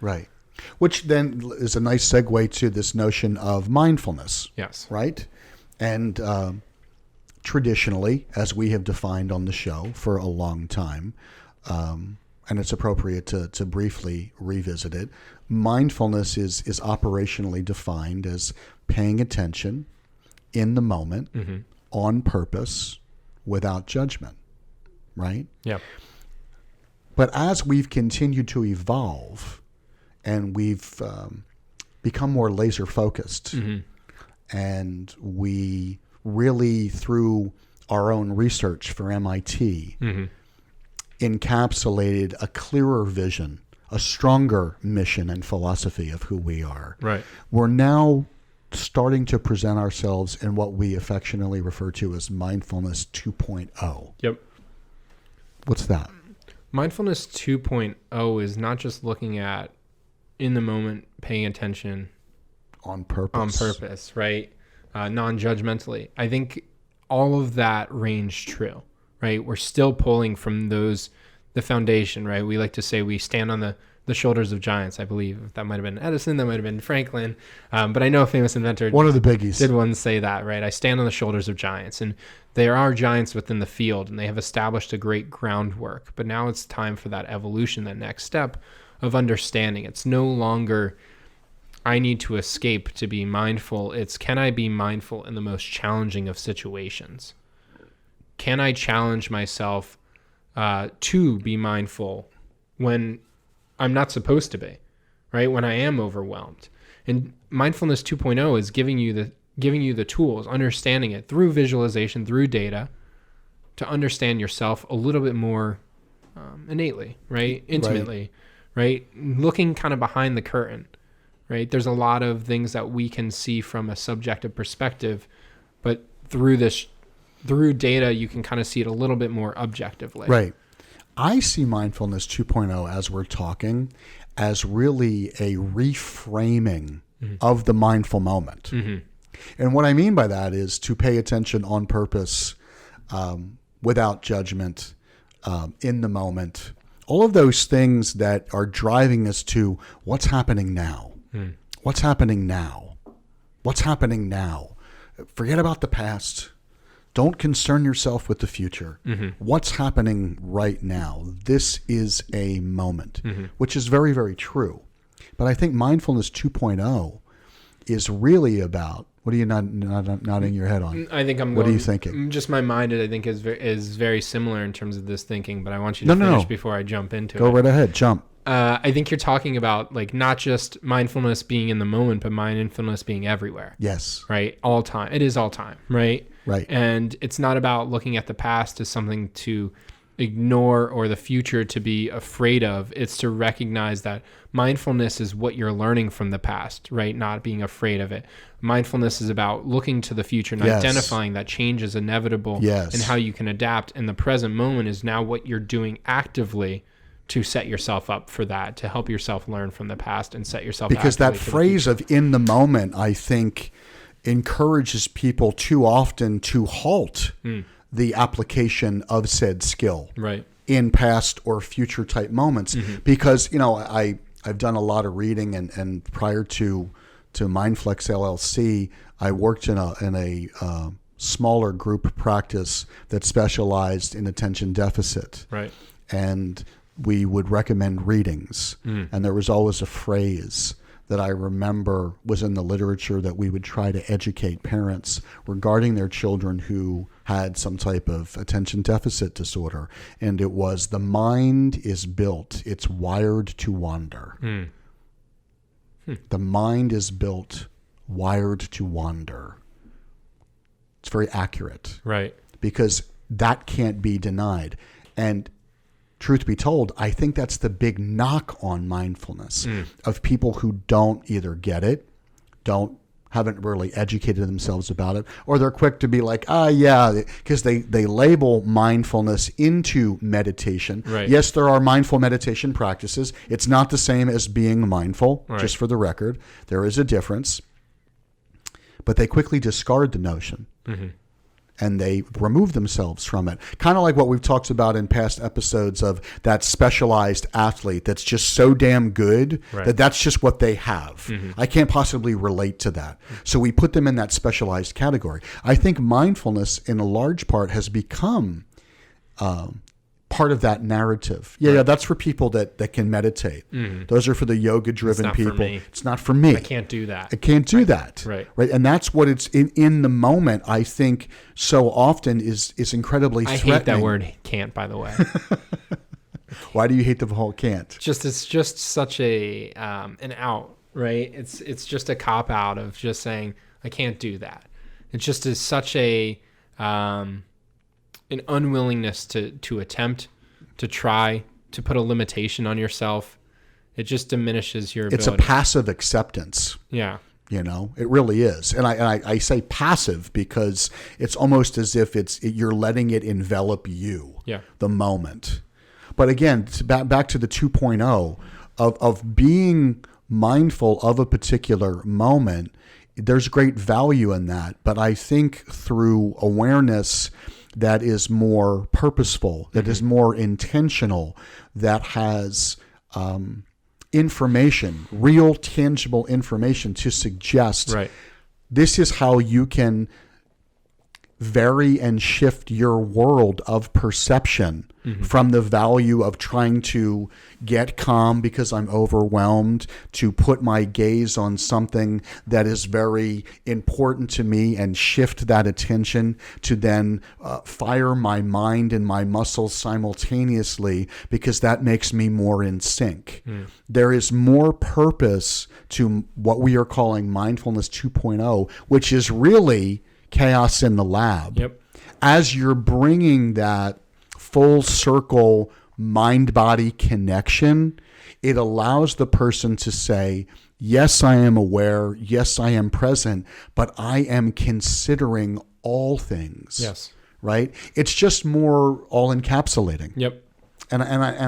Right. Which then is a nice segue to this notion of mindfulness. Yes. Right? And traditionally, as we have defined on the show for a long time, and it's appropriate to briefly revisit it, mindfulness is operationally defined as paying attention in the moment, on purpose, without judgment. Right? Yeah. But as we've continued to evolve and we've become more laser focused, and we really, through our own research for MIT, encapsulated a clearer vision, a stronger mission and philosophy of who we are. Right. We're now starting to present ourselves in what we affectionately refer to as Mindfulness 2.0. Yep. What's that? Mindfulness 2.0 is not just looking at in the moment, paying attention On purpose. right? Non-judgmentally. I think all of that range true, right? We're still pulling from the foundation, right? We like to say we stand on the shoulders of giants, I believe. That might have been Edison, that might have been Franklin. But I know a famous inventor One of the biggies. did once say that, right? I stand on the shoulders of giants. And there are giants within the field, and they have established a great groundwork. But now it's time for that evolution, that next step of understanding. It's no longer, I need to escape to be mindful. It's, can I be mindful in the most challenging of situations? Can I challenge myself to be mindful when I'm not supposed to be, right? When I am overwhelmed. And Mindfulness 2.0 is giving you the tools, understanding it through visualization, through data, to understand yourself a little bit more innately, right? Intimately, right? Looking kind of behind the curtain, right? There's a lot of things that we can see from a subjective perspective, but through data, you can kind of see it a little bit more objectively. Right. I see Mindfulness 2.0 as we're talking as really a reframing of the mindful moment. And what I mean by that is to pay attention on purpose, without judgment, in the moment. All of those things that are driving us to what's happening now. What's happening now? What's happening now? Forget about the past. Don't concern yourself with the future. What's happening right now? This is a moment, which is very, very true. But I think Mindfulness 2.0 is really about, what are you nodding your head on? I think What are you thinking? Just my mind, I think, is very similar in terms of this thinking, but I want you to finish before I jump into it. Go right ahead. Jump. I think you're talking about like not just mindfulness being in the moment, but mindfulness being everywhere. Yes. Right? All time. It is all time, right? Right. And it's not about looking at the past as something to ignore or the future to be afraid of. It's to recognize that mindfulness is what you're learning from the past, right? Not being afraid of it. Mindfulness is about looking to the future and identifying that change is inevitable and how you can adapt. And the present moment is now what you're doing actively to set yourself up for that, to help yourself learn from the past and set yourself up. Because that phrase of in the moment, I think, encourages people too often to halt the application of said skill in past or future type moments. Because, I've done a lot of reading, and prior to Mindflex LLC, I worked in a smaller group practice that specialized in attention deficit. Right. And we would recommend readings. And there was always a phrase that I remember was in the literature that we would try to educate parents regarding their children who had some type of attention deficit disorder. And it was, the mind is built, it's wired to wander. The mind is built, wired to wander. It's very accurate. Right. Because that can't be denied. And truth be told, I think that's the big knock on mindfulness of people who don't either get it, haven't really educated themselves about it, or they're quick to be like, because they label mindfulness into meditation. Right. Yes, there are mindful meditation practices. It's not the same as being mindful, just for the record. There is a difference. But they quickly discard the notion. and they remove themselves from it. Kind of like what we've talked about in past episodes of that specialized athlete that's just so damn good that that's just what they have. I can't possibly relate to that. So we put them in that specialized category. I think mindfulness in a large part has become part of that narrative. Yeah, that's for people that can meditate. Those are for the yoga-driven people. It's not for me. I can't do that. I can't do that. Right. And that's what it's in the moment, I think, so often is incredibly threatening. I hate that word can't, by the way. Why do you hate the whole can't? It's just such a an out, right? It's just a cop out of just saying I can't do that. It just is such a an unwillingness to attempt, to try, to put a limitation on yourself. It just diminishes your ability. It's a passive acceptance. Yeah. It really is. And I say passive because it's almost as if you're letting it envelop you, the moment. But again, back to the 2.0 of being mindful of a particular moment, there's great value in that. But I think through awareness that is more purposeful, that is more intentional, that has information, real tangible information to suggest this is how you can vary and shift your world of perception from the value of trying to get calm because I'm overwhelmed to put my gaze on something that is very important to me and shift that attention to then fire my mind and my muscles simultaneously because that makes me more in sync. There is more purpose to what we are calling mindfulness 2.0, which is really chaos in the lab. As you're bringing that full circle mind-body connection, it allows the person to say, yes, I am aware, yes, I am present, but I am considering all things. Right? It's just more all-encapsulating. And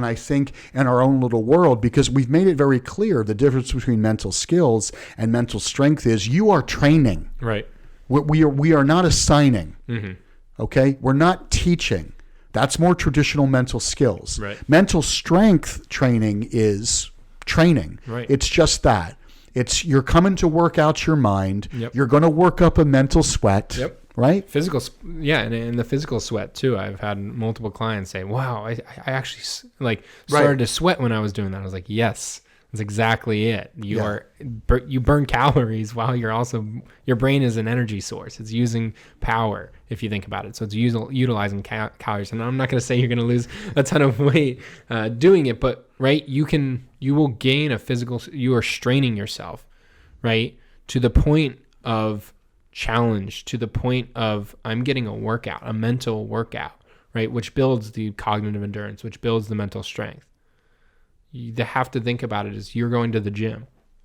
I think in our own little world, because we've made it very clear, the difference between mental skills and mental strength is you are training. We are not assigning. Okay? We're not teaching. That's more traditional mental skills. Mental strength training is training. It's just that. It's you're coming to work out your mind. You're going to work up a mental sweat. Right? Physical, and the physical sweat too. I've had multiple clients say, "Wow, I actually started to sweat when I was doing that." I was like, "Yes, that's exactly it. You burn calories while your brain is an energy source. It's using power if you think about it. So it's utilizing calories. And I'm not going to say you're going to lose a ton of weight doing it, but you will gain a physical. You are straining yourself, right, to the point of challenge, to the point of I'm getting a workout, a mental workout, right, which builds the cognitive endurance, which builds the mental strength. You have to think about it as you're going to the gym.